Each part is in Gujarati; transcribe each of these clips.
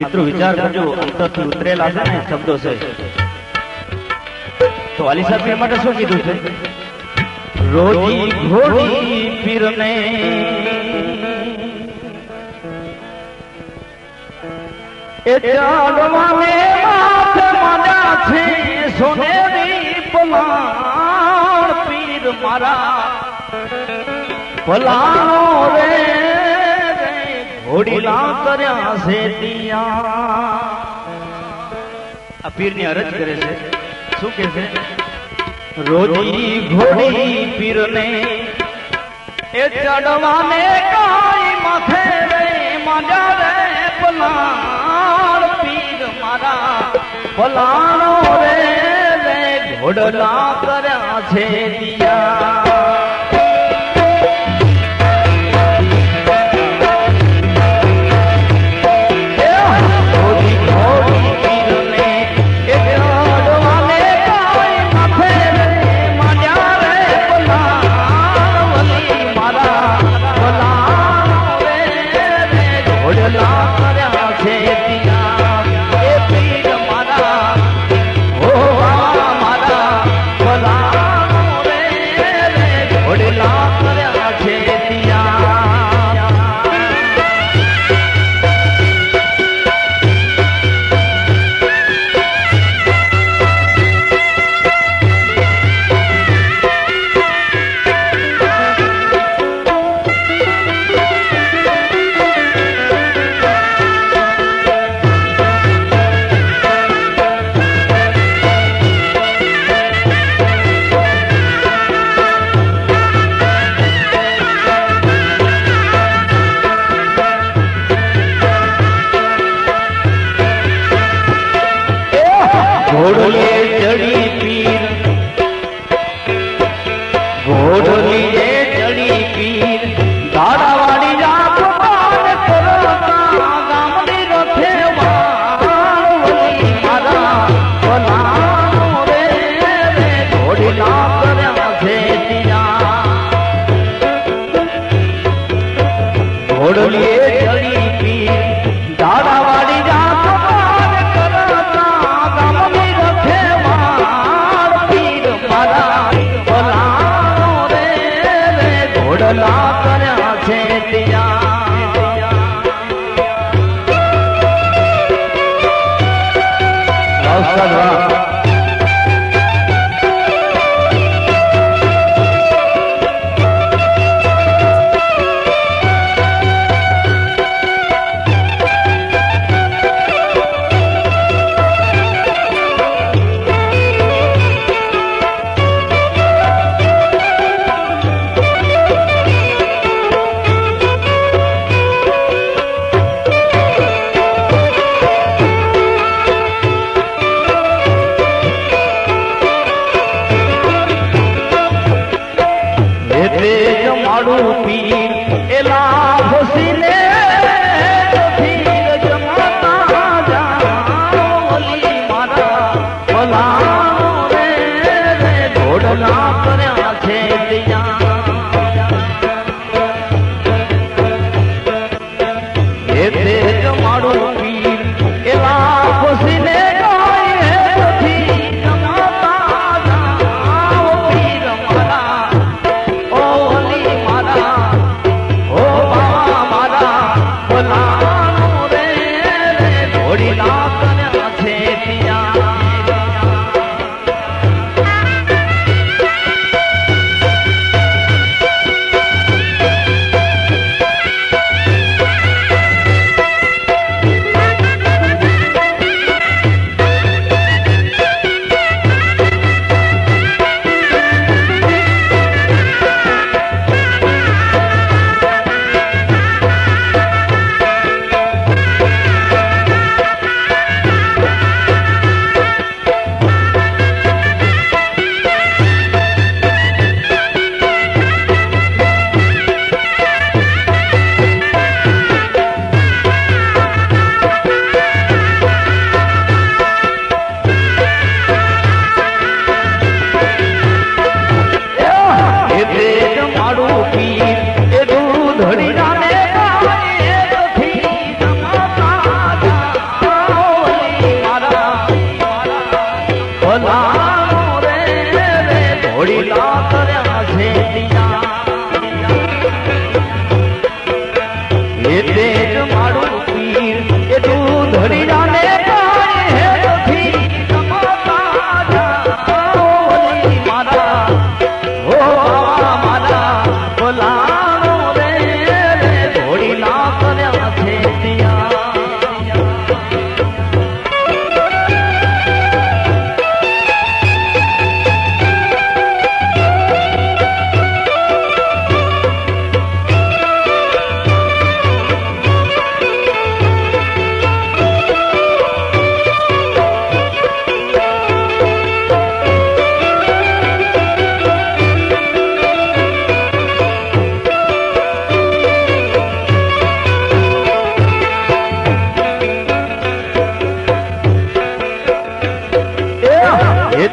મિત્રો વિચાર કરજો, અંતરથી ઉતરેલા છે ને શબ્દો છે. તો વાલી સાહેબ માટે શું કીધું છે? રોજી ઘોડી પીરને એ ચાલવાને માથે મજા છે, સોનેરી પલાણ પીર મારા પલાણો રે ઘોડીલા કર્યા છે દિયા. આ પીરની અરજ કરે છે. શું કે છે? રોજી ઘોડી પીરને એ ચડવાને કાઈ માથે રે માજા રે પલાણ પીર મારા પલાણો રે ઘોડલા કર્યા છે દિયા. ઘોડલે ચડી પીર, ઘોડલી ચડી પીર, દાડાવાડી રાત પાર કરતા ગામડી રથે વાળી મારા પલાણો રે ઘોડીલા કર્યા છે દિયા. ઘોડલી ચડી પીર, દાડાવાડી રાત પાર કરતા ગામડી રથે વાળી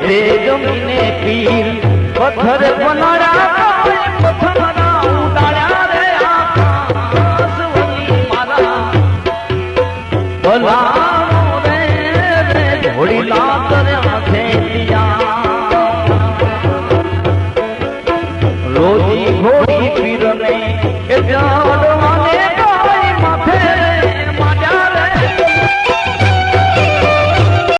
રે જમીને પીર પથ્થર પનડા